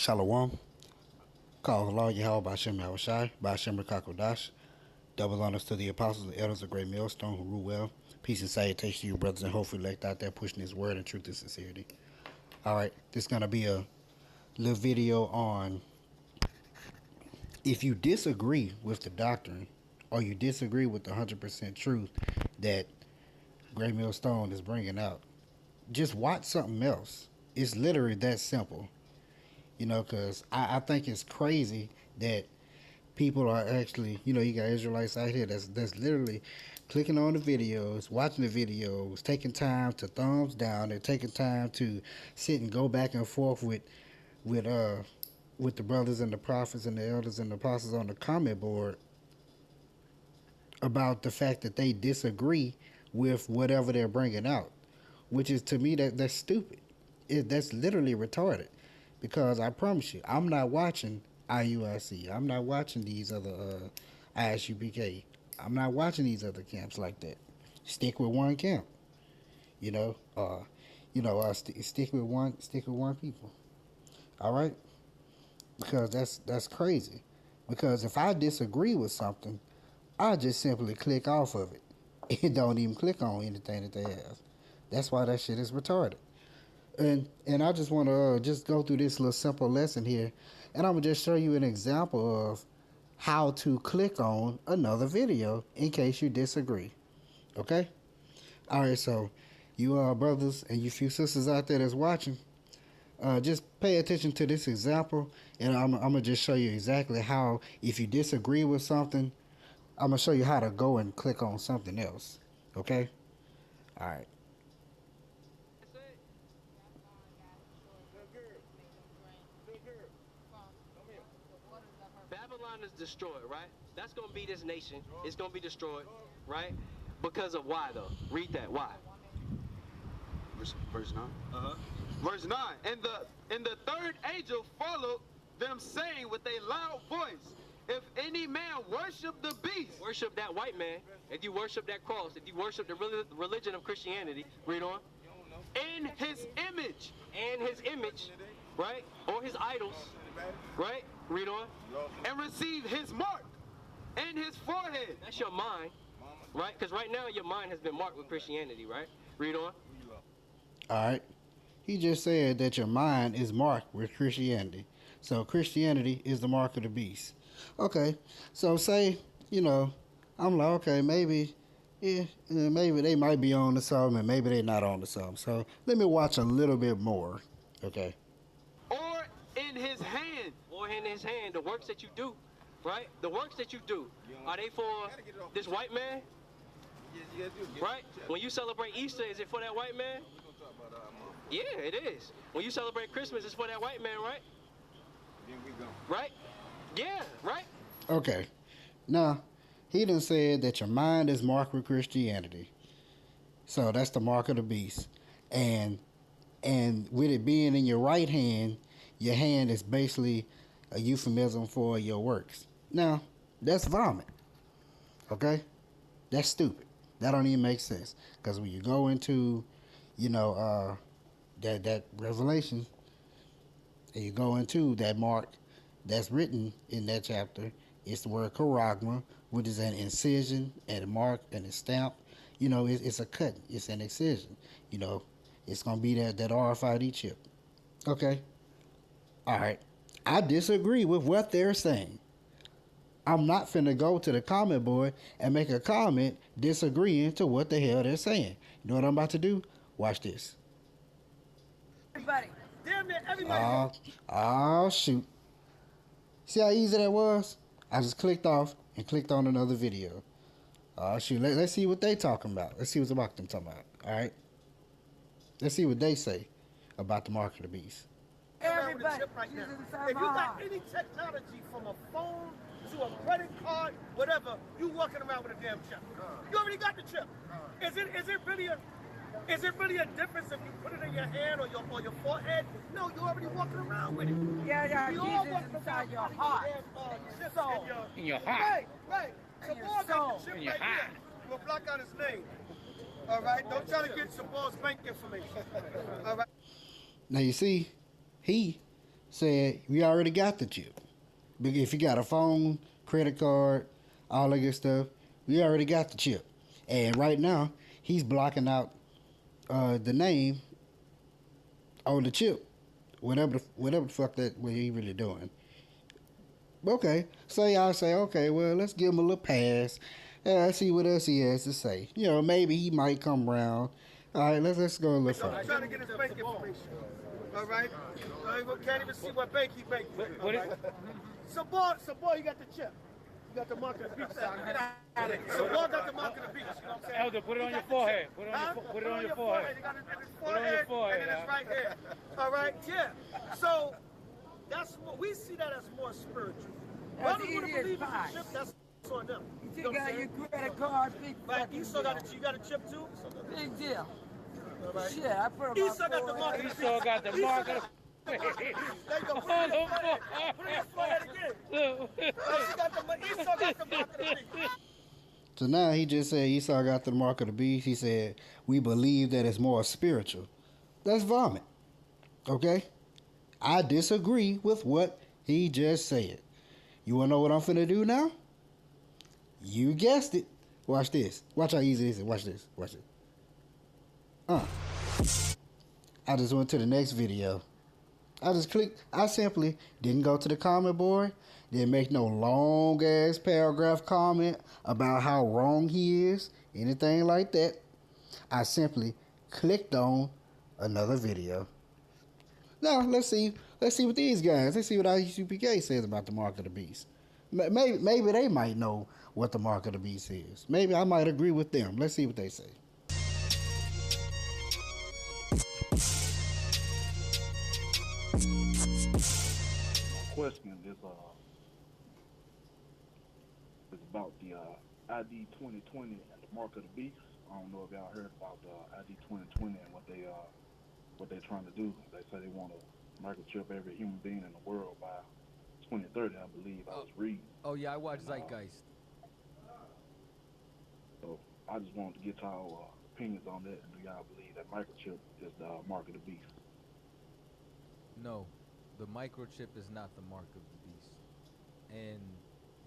Shalom. Call the law Yahweh Bashem Yahushai, Bashem Rakakodash. Double honors to the apostles and elders of Great Millstone who rule well. Peace and salutation to you, brothers and hopefully elect out there pushing His word and truth and sincerity. Alright, this is going to be a little video on if you disagree with the doctrine or you disagree with the 100% truth that Great Millstone is bringing out, just watch something else. It's literally that simple. You know, because I think it's crazy that people are actually, you got Israelites out here that's literally clicking on the videos, watching the videos, taking time to thumbs down, they're taking time to sit and go back and forth with the brothers and the prophets and the elders and the apostles on the comment board about the fact that they disagree with whatever they're bringing out, which is, to me, that's stupid. That's literally retarded, because I promise you, I'm not watching IUIC. I'm not watching these other ISUPK. I'm not watching these other camps like that. Stick with one camp. Stick with one people. All right, because that's crazy. Because if I disagree with something, I just simply click off of it. It don't even click on anything that they have. That's why that shit is retarded. And I just want to just go through this little simple lesson here, and I'm going to just show you an example of how to click on another video in case you disagree. Okay? All right, so you brothers and you few sisters out there that's watching, just pay attention to this example, and I'm going to just show you exactly how, if you disagree with something, I'm going to show you how to go and click on something else. Okay? All right. Babylon is destroyed, right? That's going to be this nation. It's going to be destroyed, right? Because of why, though? Read that. Why? Verse 9. Uh-huh. Verse 9. And the third angel followed them, saying with a loud voice, if any man worship the beast. Worship that white man. If you worship that cross, if you worship the religion of Christianity, read on. In his image. And his image, right? Or his idols, right? Read on. And receive his mark in his forehead. That's your mind, right? Because right now your mind has been marked with Christianity, right? Read on. All right. He just said that your mind is marked with Christianity. So Christianity is the mark of the beast. Okay. So say, I'm like, okay, maybe they might be on to something and maybe they're not on to something. So let me watch a little bit more. Okay. Or in his hand. Or in his hand, the works that you do, right? The works that you do, are they for this white man? Right? When you celebrate Easter, is it for that white man? Yeah, it is. When you celebrate Christmas, it's for that white man, right? Right? Yeah, right? Okay. Now, he done said that your mind is marked with Christianity. So that's the mark of the beast. And with it being in your right hand, your hand is basically a euphemism for your works. Now, that's vomit. Okay? That's stupid. That don't even make sense. Because when you go into, that Revelation, and you go into that mark that's written in that chapter, it's the word charagma, which is an incision and a mark and a stamp. It's a cut. It's an excision. It's going to be that RFID chip. Okay? All right. I disagree with what they're saying. I'm not finna go to the comment board and make a comment disagreeing to what the hell they're saying. You know what I'm about to do? Watch this. Everybody. Damn it, everybody. Oh, shoot. See how easy that was? I just clicked off and clicked on another video. Oh, shoot. Let's see what they talking about. Let's see what's about them talking about. All right? Let's see what they say about the mark of the beast. Everybody. Right now. If you got any technology from a phone to a credit card, whatever, you walking around with a damn chip. You already got the chip. Is it really a difference if you put it in your hand or your forehead? No, you're already walking around with it. Yeah, you Jesus all walking inside around your with heart. chips soul. in your heart. Right. In your Sabal got soul. the chip In your right heart. here. We'll block out his name. All right? Don't try to get Sabal's bank information. All right? Now you see, he said we already got the chip. If you got a phone, credit card, all that good stuff, we already got the chip. And right now, he's blocking out the name on the chip, whatever the fuck that what he really doing. Okay, so y'all say, okay, well, let's give him a little pass. Let's see what else he has to say. You know, maybe he might come around. All right, let's go a little further. I'm trying to get his bank information. All right? So can't even see what bank he bank with. All right? So boy, you got the chip. You got the mark of the beast. So boy got the mark of the beast. You know what I'm saying? Elder, put it on your forehead. Put it on your forehead. You got it in his forehead, and then it's right here. All right? Yeah. So that's what we see that as more spiritual. Brothers would believe in the chip, that's on them. You got your credit card, big Right, Esau got a, you got a chip too? big deal. Right. Shit, I put him Esau got the mark of the beast. Esau got the mark of the There you go. Put it in his forehead again. Esau got the mark of the beast. So now he just said Esau got the mark of the beast. He said, we believe that it's more spiritual. That's vomit. Okay? I disagree with what he just said. You want to know what I'm finna do now? You guessed it. Watch this. Watch how easy this is. Watch this. Watch it. I just went to the next video. I just clicked. I simply didn't go to the comment board. Didn't make no long ass paragraph comment about how wrong he is. Anything like that. I simply clicked on another video. Now let's see what these guys. Let's see what IUPK says about the mark of the beast. Maybe they might know what the mark of the beast is. Maybe I might agree with them. Let's see what they say. Question is about the ID 2020 and the mark of the beast. I don't know if y'all heard about the ID 2020 and what they're trying to do. They say they want to microchip every human being in the world by 2030, I believe. I was reading. Oh yeah, I watched Zeitgeist. So I just wanted to get y'all opinions on that. And do y'all believe that microchip is the mark of the beast? No, the microchip is not the mark of the beast. And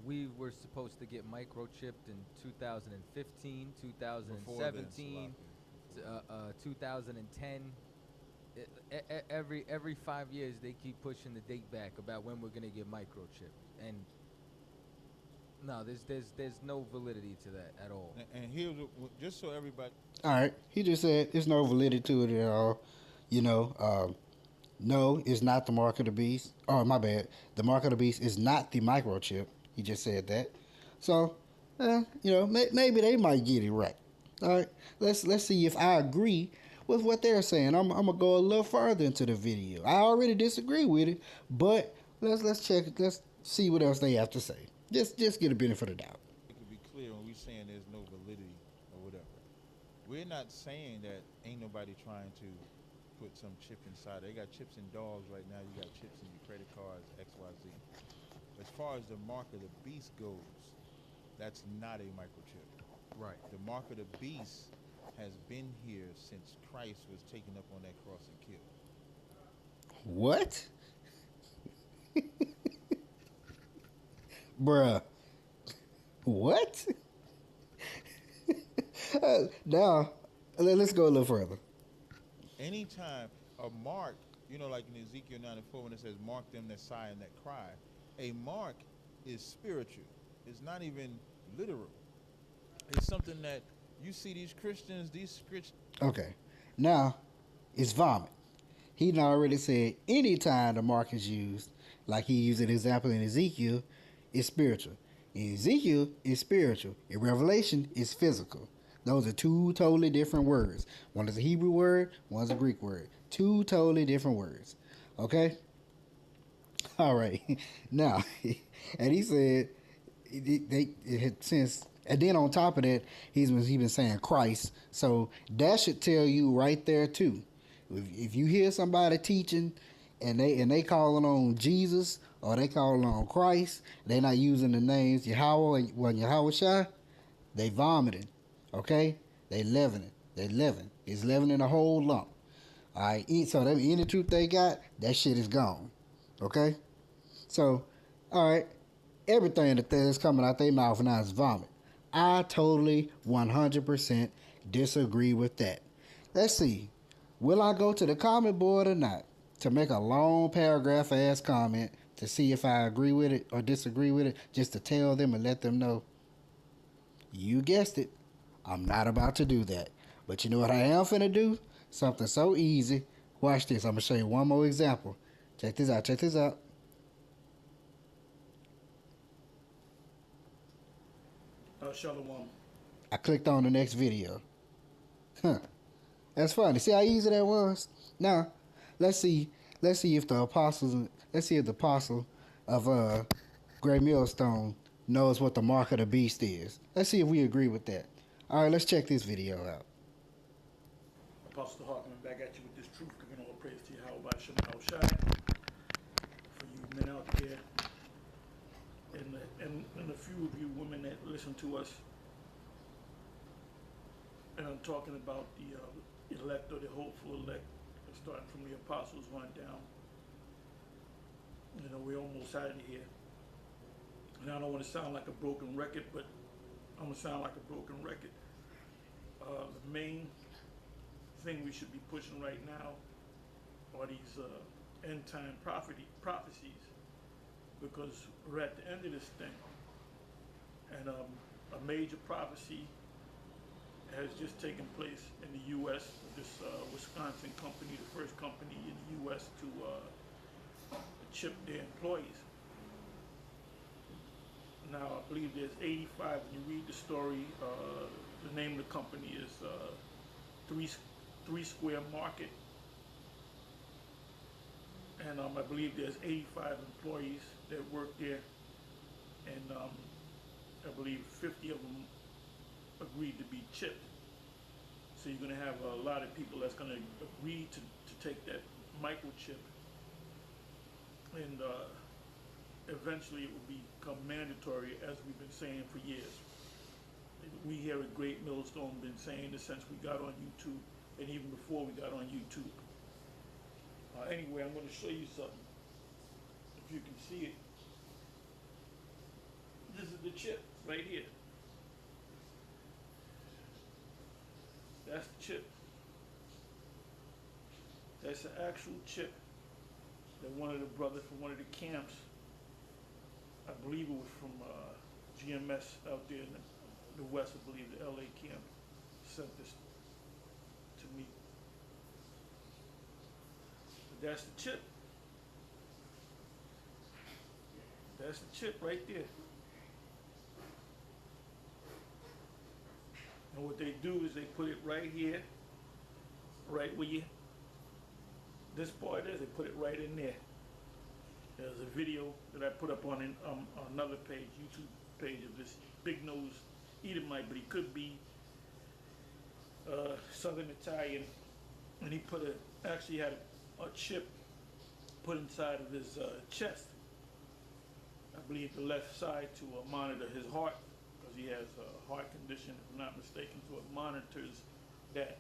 we were supposed to get microchipped in 2015, 2017, 2010. Every 5 years they keep pushing the date back about when we're gonna get microchipped, and no, there's no validity to that at all. And here's just so everybody. All right, he just said there's no validity to it at all. You know, no, it's not the mark of the beast. Oh, my bad. The mark of the beast is not the microchip. He just said that. So, you know, maybe they might get it right. All right, let's see if I agree with what they're saying. I'm gonna go a little further into the video. I already disagree with it, but let's check it. Let's see what else they have to say. Just get a benefit of the doubt. It could be clear when we're saying there's no validity or whatever. We're not saying that ain't nobody trying to put some chip inside. They got chips in dogs right now. You got chips in your credit cards, XYZ. As far as the mark of the beast goes, that's not a microchip. Right. The mark of the beast has been here since Christ was taken up on that cross and killed. What? Bruh. What? Now, let's go a little further. Anytime a mark, you know, like in Ezekiel 94 when it says, mark them that sigh and that cry, a mark is spiritual. It's not even literal. It's something that you see these Christians. Okay. Now, it's vomit. He already said anytime the mark is used, like he used an example in Ezekiel, it's spiritual. In Ezekiel, it's spiritual. In Revelation, it's physical. Those are two totally different words. One is a Hebrew word, one's a Greek word. Two totally different words. Okay? All right. Now, and he said, it had since, and then on top of that, he's been saying Christ. So that should tell you right there too. If you hear somebody teaching and they calling on Jesus or they calling on Christ, they not using the names Yahweh or Yahweh Shai, they vomiting. Okay? They leavening. It's leavening a whole lump. All right? So any truth they got, that shit is gone. Okay? So, all right, everything that's coming out their mouth now is vomit. I totally 100% disagree with that. Let's see. Will I go to the comment board or not to make a long paragraph ass comment to see if I agree with it or disagree with it, just to tell them and let them know? You guessed it. I'm not about to do that. But you know what I am finna do? Something so easy. Watch this. I'm gonna show you one more example. Check this out. Check this out. Shalom. I clicked on the next video. Huh. That's funny. See how easy that was? Now, let's see. Let's see if the apostles. Let's see if the apostle of Great Millstone knows what the mark of the beast is. Let's see if we agree with that. All right, let's check this video out. Apostle Hartman back at you with this truth, giving all praise to you, how about Shema Shai, for you men out there, and a few of you women that listen to us. And I'm talking about the elect or the hopeful elect, starting from the apostles on down. You know, we're almost out of here. And I don't want to sound like a broken record, but I'm going to sound like a broken record. The main thing we should be pushing right now are these end time prophecies, because we're at the end of this thing. And a major prophecy has just taken place in the U.S. This Wisconsin company, the first company in the U.S. to chip their employees. Now, I believe there's 85. When you read the story, the name of the company is Three Square Market. And I believe there's 85 employees that work there. And I believe 50 of them agreed to be chipped. So you're going to have a lot of people that's going to agree to take that microchip, and eventually it will become mandatory, as we've been saying for years. We here at Great Millstone been saying this since we got on YouTube, and even before we got on YouTube. Anyway, I'm going to show you something. If you can see it. This is the chip right here. That's the chip. That's the actual chip that one of the brothers from one of the camps, I believe it was from GMS out there in the West, I believe the LA camp, sent this to me. But that's the chip. That's the chip right there. And what they do is they put it right here, right where you, this part is, they put it right in there. There's a video that I put up on another page, YouTube page, of this big nose Edomite, but he could be Southern Italian, and he actually had a chip put inside of his chest, I believe the left side, to monitor his heart, because he has a heart condition, if I'm not mistaken, so it monitors that.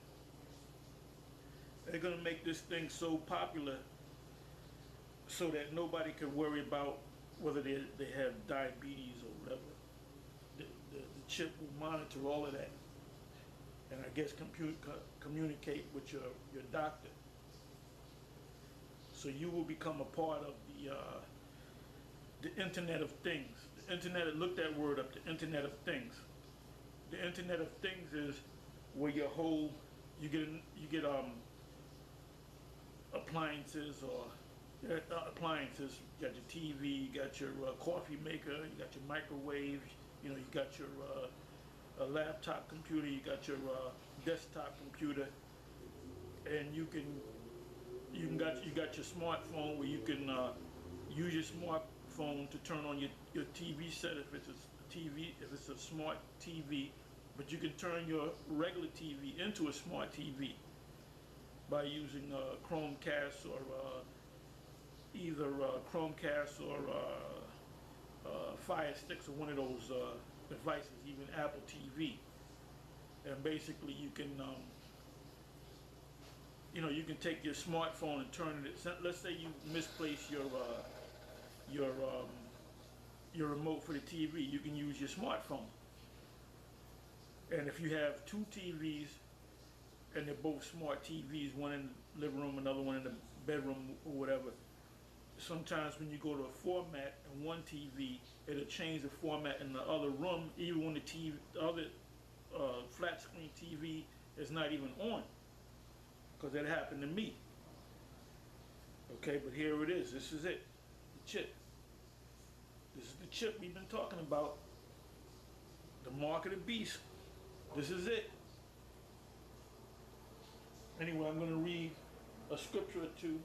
They're going to make this thing so popular so that nobody can worry about whether they have diabetes or whatever. The chip will monitor all of that, and I guess communicate with your doctor. So you will become a part of the Internet of Things. The Internet, look that word up, the Internet of Things. The Internet of Things is where you get appliances, or appliances. You got your TV, you got your coffee maker, you got your microwave, you got your laptop computer, you got your desktop computer, and you got your smartphone where you can use your smartphone to turn on your TV set if it's a smart TV, but you can turn your regular TV into a smart TV by using Chromecast, or either Chromecast or Fire Sticks, or one of those devices, even Apple TV. And basically you can you can take your smartphone and turn it. Let's say you misplace your your remote for the TV. You can use your smartphone. And if you have two TVs and they're both smart TVs, one in the living room, another one in the bedroom or whatever, sometimes when you go to a format in one TV, it'll change the format in the other room, even when the other flat screen TV is not even on. Because that happened to me. Okay, but here it is. This is it. The chip. This is the chip we've been talking about. The mark of the beast. This is it. Anyway, I'm going to read a scripture or two,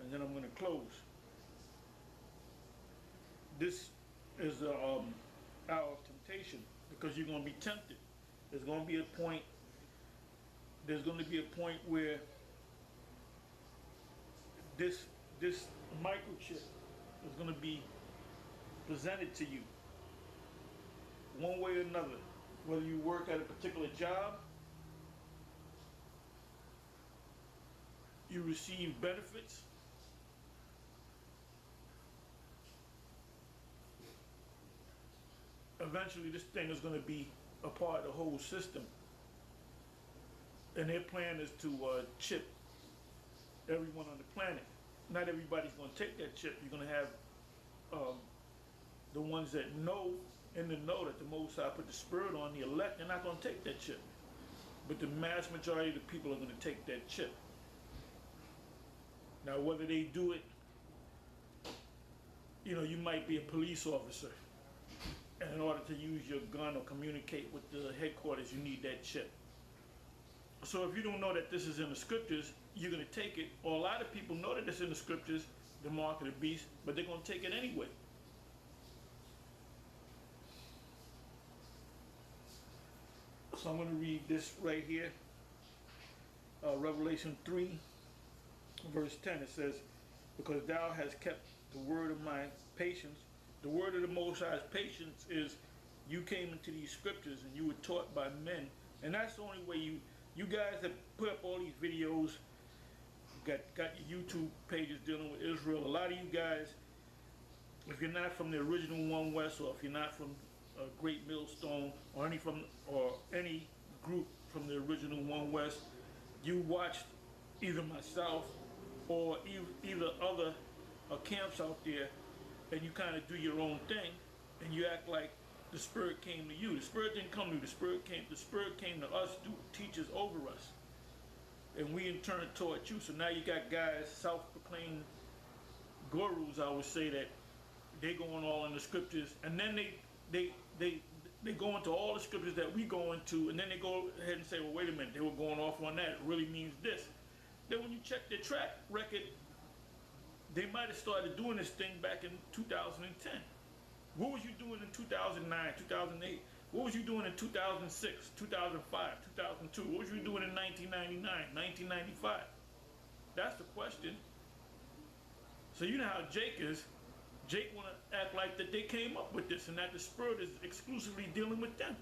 and then I'm going to close. This is the hour of temptation, because you're going to be tempted. There's going to be a point where this microchip is going to be presented to you one way or another, whether you work at a particular job, you receive benefits, eventually this thing is going to be a part of the whole system. And their plan is to chip everyone on the planet. Not everybody's going to take that chip. You're going to have the ones that know that the Most High put the Spirit on, the elect, they're not going to take that chip. But the mass majority of the people are going to take that chip. Now, whether they do it, you might be a police officer, and in order to use your gun or communicate with the headquarters, you need that chip. So if you don't know that this is in the scriptures, you're going to take it, or a lot of people know that it's in the scriptures, the mark of the beast, but they're going to take it anyway. So I'm going to read this right here, Revelation 3, verse 10. It says, because thou hast kept the word of my patience. The word of the Most High's patience is you came into these scriptures and you were taught by men. And that's the only way you guys have put up all these videos, got your YouTube pages dealing with Israel. A lot of you guys, if you're not from the original One West, or if you're not from Great Millstone, or any group from the original One West, you watched either myself or either other camps out there, and you kind of do your own thing, and you act like the Spirit came to you. The Spirit didn't come to you. The Spirit came to us through teachers over us, and we in turn taught you. So now you got guys, self-proclaimed gurus, I would say, that they going all in the scriptures, and then they go into all the scriptures that we go into, and then they go ahead and say, well, wait a minute, they were going off on that. It really means this. Then when you check their track record, they might have started doing this thing back in 2010. What was you doing in 2009, 2008? What was you doing in 2006, 2005, 2002? What was you doing in 1999, 1995? That's the question. So you know how Jake is. Jake want to act like that they came up with this and that the Spirit is exclusively dealing with them.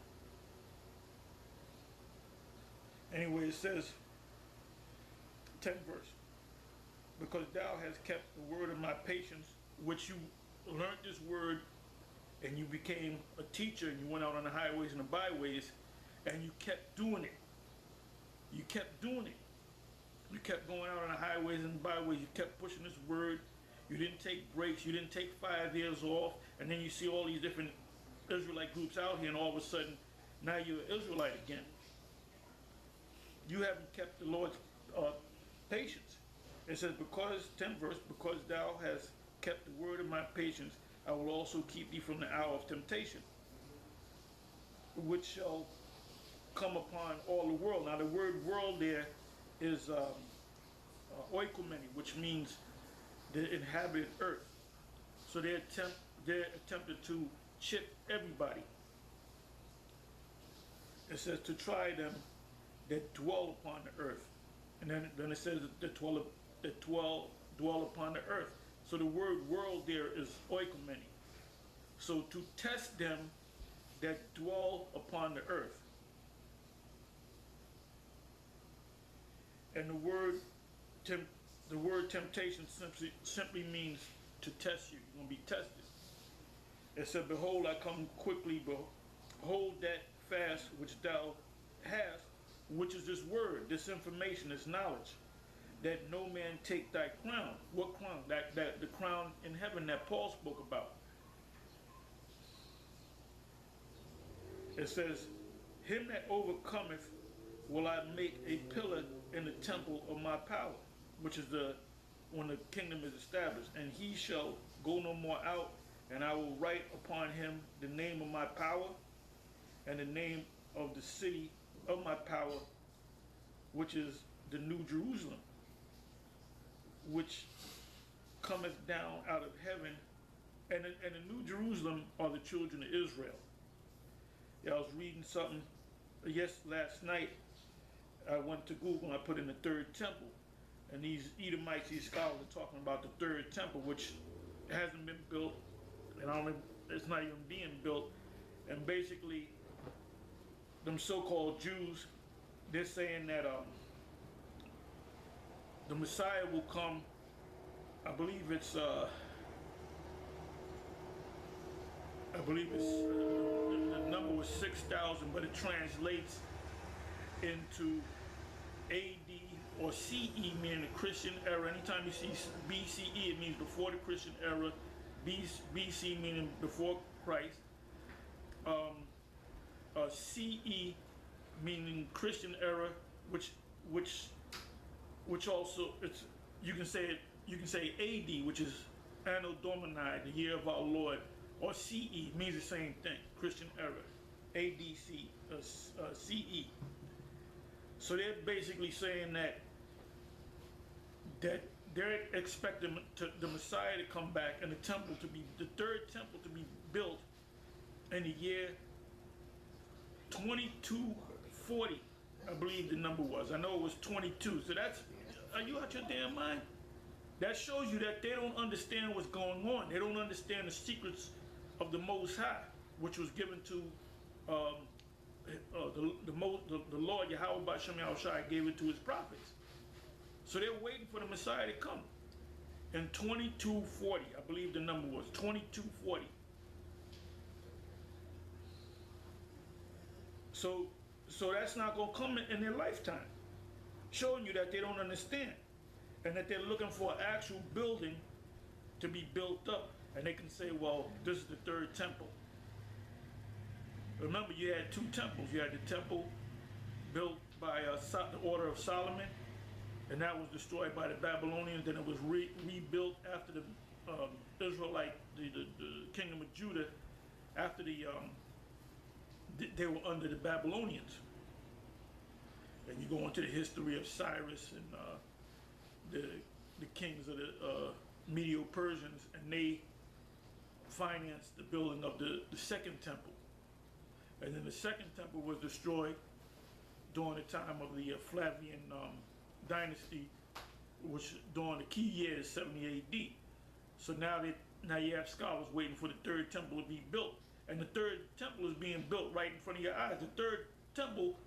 Anyway, it says, 10th verse, because thou hast kept the word of my patience, which you learned this word, and you became a teacher, and you went out on the highways and the byways, and you kept doing it. You kept doing it. You kept going out on the highways and byways. You kept pushing this word. You didn't take breaks. You didn't take 5 years off. And then you see all these different Israelite groups out here, and all of a sudden, now you're an Israelite again. You haven't kept the Lord's patience. It says, because, 10th verse, because thou hast kept the word of my patience, I will also keep thee from the hour of temptation, which shall come upon all the world. Now the word world there is oikomeni, which means the inhabited earth. So they're attempted to chip everybody. It says to try them that dwell upon the earth. And then it says that dwell upon the earth. So the word world there is oikomeni. So to test them that dwell upon the earth. And the word temptation simply means to test you. You're gonna be tested. It said, "Behold, I come quickly. Behold that fast which thou hast, which is this word, this information, this knowledge, that no man take thy crown." What crown? That the crown in heaven that Paul spoke about. It says, "Him that overcometh will I make a pillar in the temple of my power," which is when the kingdom is established. "And he shall go no more out, and I will write upon him the name of my power and the name of the city of my power, which is the New Jerusalem, which cometh down out of heaven." And the New Jerusalem are the children of Israel. Yeah, I was reading something last night. I went to Google and I put in the third temple. And these Edomites, these scholars are talking about the third temple, which hasn't been built, and it's not even being built. And basically, them so-called Jews, they're saying that the Messiah will come. I believe it's the number was 6,000, but it translates into AD or CE, meaning the Christian era. Anytime you see BCE, it means before the Christian era. BC meaning before Christ. CE meaning Christian era, which also you can say AD, which is Anno Domini, the year of our Lord, or CE means the same thing, Christian era, ADC, CE. So they're basically saying that they're expecting the Messiah to come back and the third temple to be built in the year 2240, I believe the number was. I know it was 22. So are you out your damn mind? That shows you that they don't understand what's going on. They don't understand the secrets of the Most High, which was given to the Lord Yahweh B'Shem Yahushua gave it to his prophets. So they're waiting for the Messiah to come. In 2240, I believe the number was 2240. So that's not going to come in their lifetime. Showing you that they don't understand. And that they're looking for an actual building to be built up. And they can say, well, this is the third temple. Remember, you had two temples. You had the temple built by the order of Solomon, and that was destroyed by the Babylonians. Then it was rebuilt after the Israelite, the kingdom of Judah, after they were under the Babylonians. And you go into the history of Cyrus and the kings of the Medo-Persians, and they financed the building of the second temple. And then the second temple was destroyed during the time of the Flavian dynasty, which during the key year is 70 AD. So now you have scholars waiting for the third temple to be built. And the third temple is being built right in front of your eyes. The third temple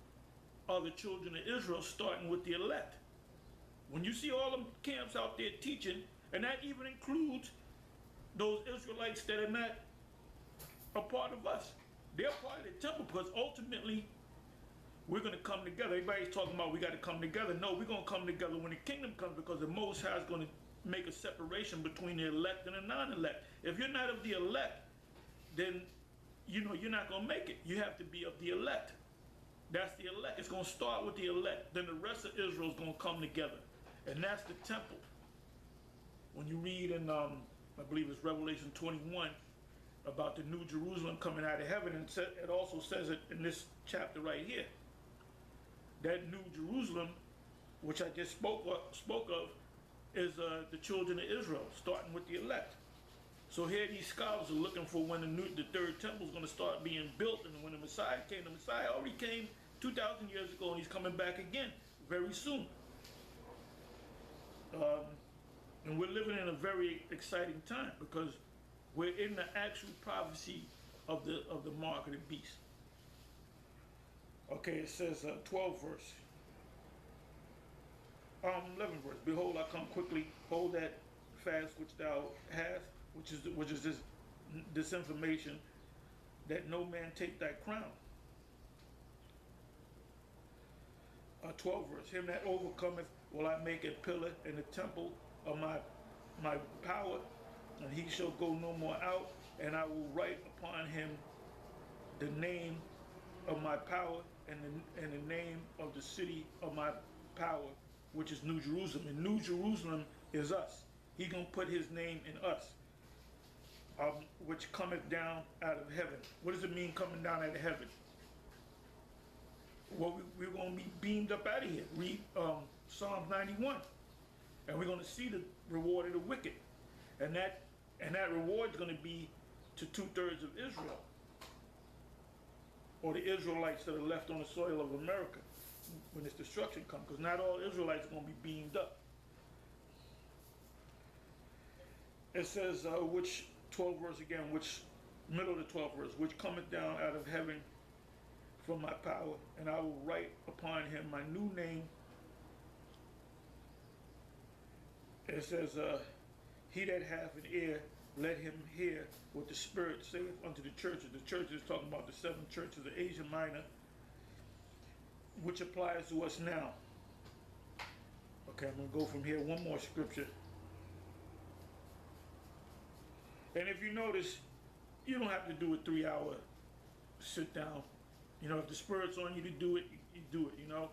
are the children of Israel, starting with the elect. When you see all them camps out there teaching, and that even includes those Israelites that are not a part of us. They're part of the temple, because ultimately we're going to come together. Everybody's talking about we got to come together. No, we're going to come together when the kingdom comes, because the Most High is going to make a separation between the elect and the non-elect. If you're not of the elect, then you're not going to make it. You have to be of the elect. That's the elect. It's going to start with the elect. Then the rest of Israel is going to come together. And that's the temple. When you read in, I believe it's Revelation 21, about the New Jerusalem coming out of heaven, and it also says it in this chapter right here. That New Jerusalem, which I just spoke of, is the children of Israel, starting with the elect. So here these scholars are looking for when the third temple is going to start being built, and when the Messiah came. The Messiah already came 2,000 years ago, and he's coming back again very soon. And we're living in a very exciting time, because we're in the actual prophecy of the mark of the beast. Okay, it says 12th verse. 11th verse. Behold, I come quickly. Hold that fast which thou hast, which is this information, that no man take thy crown. 12th verse. Him that overcometh will I make a pillar in the temple of my power, and he shall go no more out, and I will write upon him the name of my power and the name of the city of my power, which is New Jerusalem. And New Jerusalem is us. He gonna put his name in us, which cometh down out of heaven. What does it mean coming down out of heaven? Well, we're gonna be beamed up out of here. Read Psalms 91, and we're gonna see the reward of the wicked, and that reward is gonna be to 2/3 of Israel, or the Israelites that are left on the soil of America when this destruction comes, because not all Israelites are going to be beamed up. It says, which 12th verse again, which middle of the 12th verse, which cometh down out of heaven from my power, and I will write upon him my new name. It says, he that hath an ear, let him hear what the Spirit saith unto the churches. The church is talking about the 7 churches of Asia Minor, which applies to us now. Okay, I'm going to go from here. One more scripture. And if you notice, you don't have to do a 3-hour sit down. You know, if the Spirit's on you to do it, you do it, you know.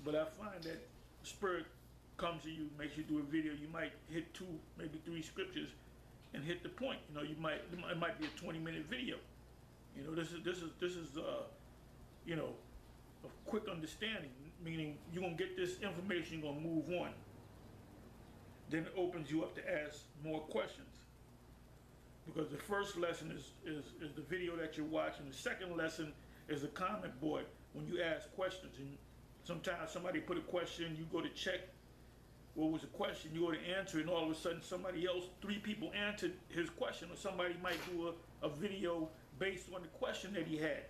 But I find that the Spirit comes to you, makes you do a video. You might hit 2, maybe 3 scriptures and hit the point. You know, it might be a 20-minute video. You know, this is you know, a quick understanding, meaning you're gonna get this information, you're gonna move on. Then it opens you up to ask more questions. Because the first lesson is the video that you're watching. The second lesson is a comment board when you ask questions. And sometimes somebody put a question, you go to check what was the question, you go to answer, and all of a sudden somebody else, 3 people answered his question, or somebody might do a video based on the question that he had.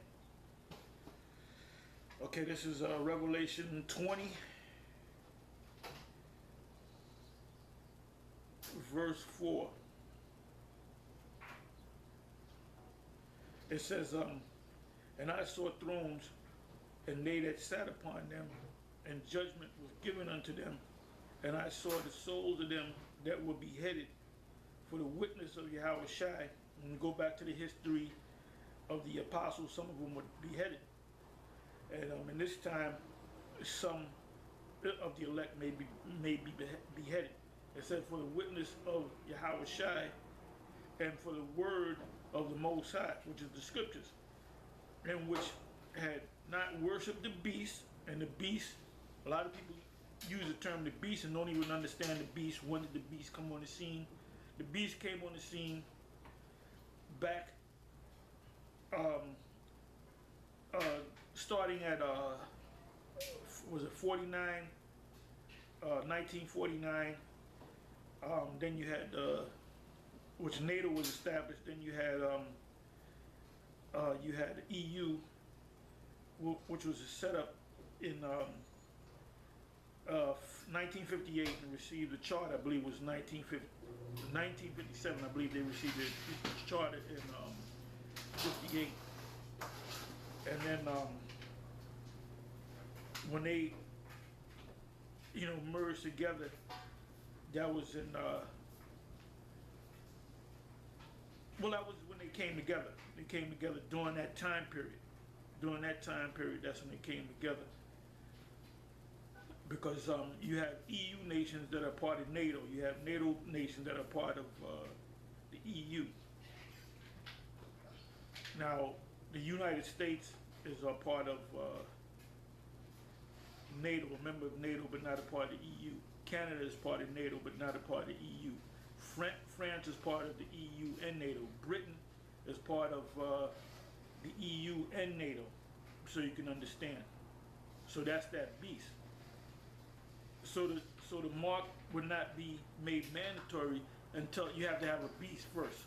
Okay, this is Revelation 20, verse 4. It says, and I saw thrones, and they that sat upon them, and judgment was given unto them. And I saw the souls of them that were beheaded for the witness of Yahweh Shai. And we go back to the history of the apostles, some of them were beheaded. And in this time, some of the elect may be beheaded. It said, for the witness of Yahweh Shai and for the word of the Most High, which is the scriptures, and which had not worshipped the beast. And the beast, a lot of people use the term the beast and don't even understand the beast. When did the beast come on the scene? The beast came on the scene back starting at was it 49, 1949. Then you had which NATO was established. Then you had the EU, which was set up in 1958 and received the charter. I believe it was 1957. I believe they received the charter in 58. And then when they, you know, merged together, that was in well, that was when they came together. They came together during that time period. During that time period, that's when they came together. Because you have EU nations that are part of NATO. You have NATO nations that are part of the EU. Now, the United States is a part of NATO, a member of NATO, but not a part of the EU. Canada is part of NATO, but not a part of the EU. France is part of the EU and NATO. Britain is part of the EU and NATO, so you can understand. So that's that beast. So the mark would not be made mandatory until you have to have a beast first.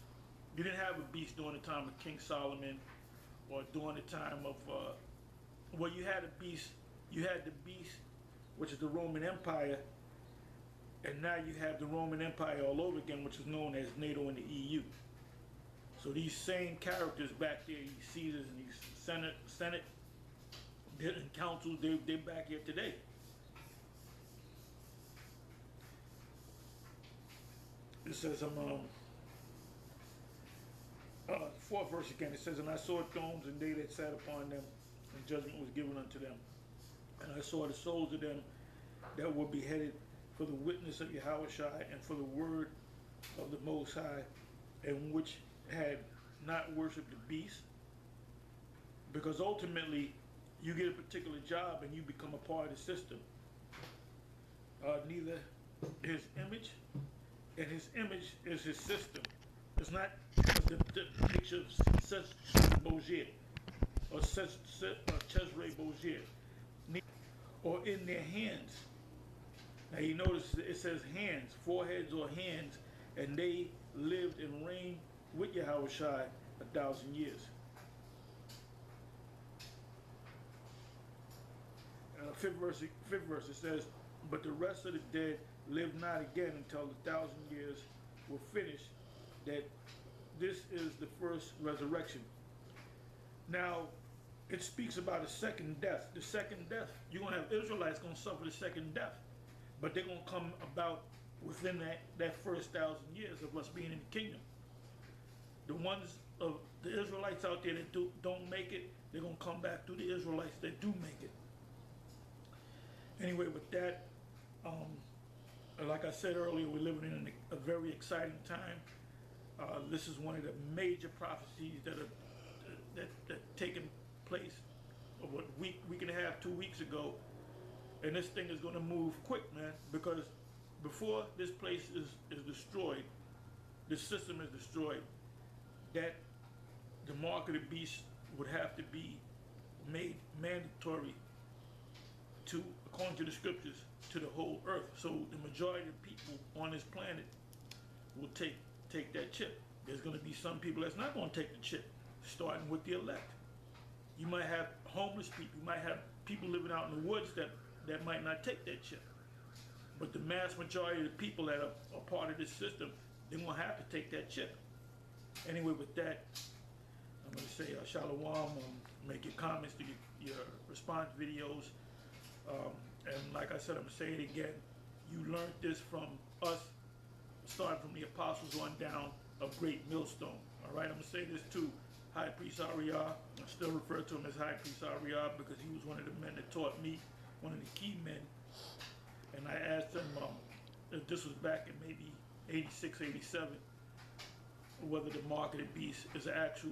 You didn't have a beast during the time of King Solomon, or during the time of well, you had a beast. You had the beast which is the Roman Empire, and now you have the Roman Empire all over again, which is known as NATO and the EU. So these same characters back there, these Caesars and these Senate and councils, they're back here today. It says, fourth verse again, it says, and I saw thrones, and they that sat upon them, and judgment was given unto them. And I saw the souls of them that were beheaded for the witness of Yahushua and for the word of the Most High, and which had not worshipped the beast. Because ultimately, you get a particular job and you become a part of the system. Neither his image, and his image is his system. It's not the picture of Bogier or Cesare Bogier, or in their hands. Now you notice it says hands, foreheads or hands, and they lived and reigned with Yahushua 1,000 years. Fifth verse, it says, but the rest of the dead lived not again until the 1,000 years were finished, that this is the first resurrection. Now, it speaks about a second death. The second death, you're going to have Israelites going to suffer the second death, but they're going to come about within that first 1,000 years of us being in the kingdom. The ones of the Israelites out there that don't make it, they're going to come back through the Israelites that do make it. Anyway, with that, like I said earlier, we're living in a very exciting time. This is one of the major prophecies that taken place a week and a half, 2 weeks ago, and this thing is going to move quick, man. Because before this place is destroyed, this system is destroyed, that the mark of the beast would have to be made mandatory to, according to the scriptures, to the whole earth. So the majority of people on this planet will take that chip. There's going to be some people that's not going to take the chip, starting with the elect. You might have homeless people. You might have people living out in the woods that might not take that chip. But the mass majority of the people that are part of this system, they're going to have to take that chip. Anyway, with that, I'm going to say shalom, make your comments to your response videos. And like I said, I'm going to say it again. You learned this from us, starting from the apostles on down, of Great Millstone. All right, I'm going to say this too. High Priest Ariah, I still refer to him as High Priest Ariah because he was one of the men that taught me, one of the key men. And I asked him if this was back in maybe 86, 87, whether the mark of the beast is an actual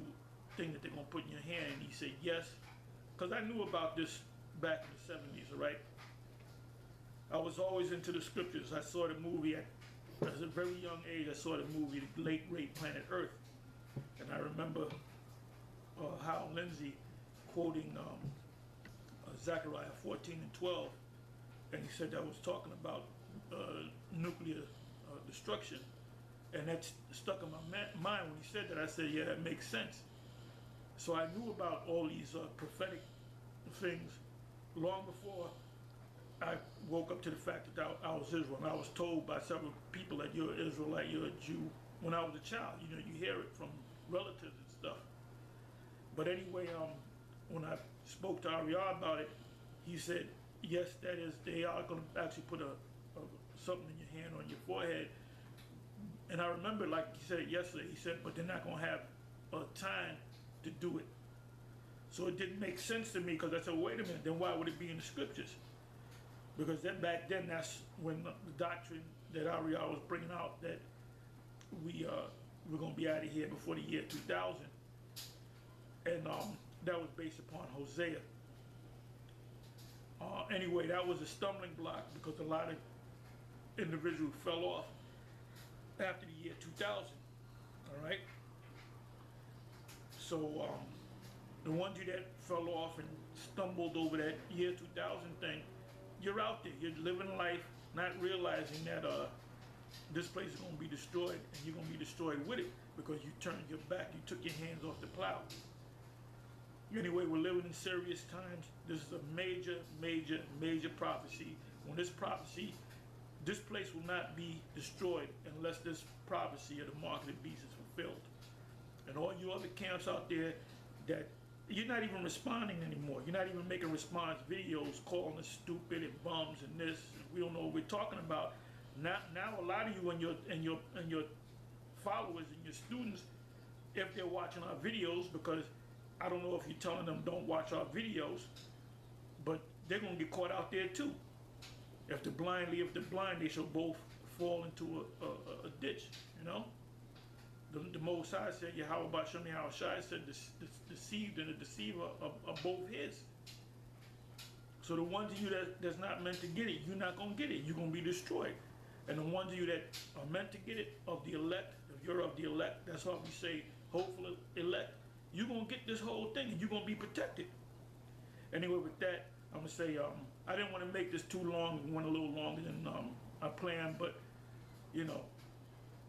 thing that they're going to put in your hand. And he said yes, because I knew about this back in the 70s, all right? I was always into the scriptures. I saw the movie at a very young age. I saw the movie, The Late Great Planet Earth. And I remember Hal Lindsey quoting Zechariah 14 and 12. And he said that was talking about nuclear destruction. And that stuck in my mind when he said that. I said, yeah, that makes sense. So I knew about all these prophetic things long before I woke up to the fact that I was Israel. And I was told by several people that you're an Israelite, you're a Jew, when I was a child. You know, you hear it from relatives and stuff. But anyway, when I spoke to Ariah about it, he said, yes, that is, they are going to actually put something in your hand, on your forehead. And I remember, like he said yesterday, he said, but they're not going to have time to do it. So it didn't make sense to me, because I said, wait a minute, then why would it be in the scriptures? Because then back then, that's when the doctrine that Ariah was bringing out, that we're going to be out of here before the year 2000. And that was based upon Hosea. Anyway, that was a stumbling block because a lot of individuals fell off after the year 2000. All right? So the ones you that fell off and stumbled over that year 2000 thing, you're out there. You're living life not realizing that this place is going to be destroyed, and you're going to be destroyed with it because you turned your back. You took your hands off the plow. Anyway, we're living in serious times. This is a major, major, major prophecy when this prophecy, this place will not be destroyed unless this prophecy of the mark of the beast is fulfilled. And all you other camps out there that you're not even responding anymore. You're not even making response videos calling us stupid and bums and this. We don't know what we're talking about. Now a lot of you and your followers and your students, if they're watching our videos, because I don't know if you're telling them don't watch our videos, but they're gonna get caught out there too. If the blind, they shall both fall into a ditch, you know? The Most High said, Yahweh Bashem Yahushai said, the deceived and the deceiver are both his. So the ones of you that's not meant to get it, you're not going to get it. You're going to be destroyed. And the ones of you that are meant to get it, of the elect, if you're of the elect, that's why we say, hopefully elect, you're going to get this whole thing and you're going to be protected. Anyway, with that, I'm going to say, I didn't want to make this too long. It went a little longer than I planned, but, you know,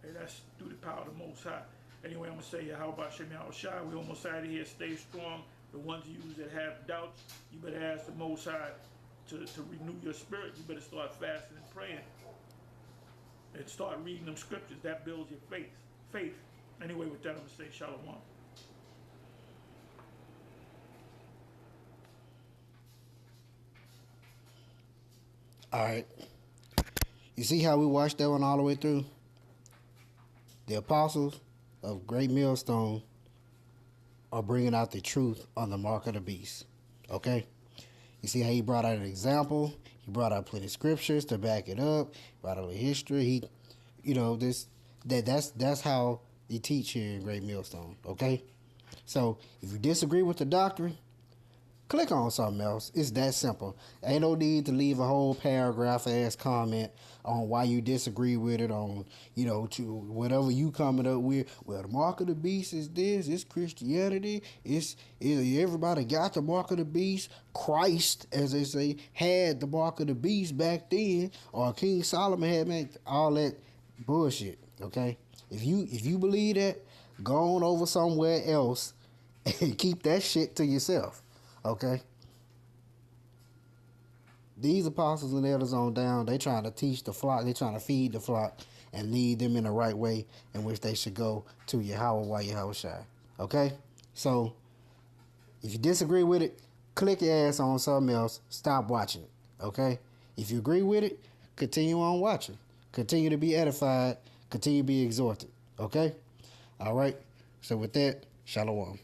hey, that's through the power of the Most High. Anyway, I'm going to say, how about Shem Yahushai? We almost out of here. Stay strong. The ones of you that have doubts, you better ask the Most High to renew your spirit. You better start fasting and praying. And start reading them scriptures. That builds your faith. Anyway, with that, I'm going to say Shalom. All right. You see how we watched that one all the way through? The apostles of Great Millstone are bringing out the truth on the mark of the beast. Okay? You see how he brought out an example? He brought out plenty of scriptures to back it up. Brought out a history. That's how they teach here in Great Millstone. Okay? So if you disagree with the doctrine, click on something else. It's that simple. Ain't no need to leave a whole paragraph ass comment on why you disagree with it, on, to whatever you coming up with. Well, the mark of the beast is this, it's Christianity, it's everybody got the mark of the beast. Christ, as they say, had the mark of the beast back then, or King Solomon had all that bullshit. Okay? If you believe that, go on over somewhere else and keep that shit to yourself. Okay? These apostles and elders on down, they trying to teach the flock, they trying to feed the flock and lead them in the right way in which they should go to Yahweh Yahushai. Okay? So, if you disagree with it, click your ass on something else. Stop watching it. Okay? If you agree with it, continue on watching. Continue to be edified. Continue to be exhorted. Okay? All right? So with that, Shalom.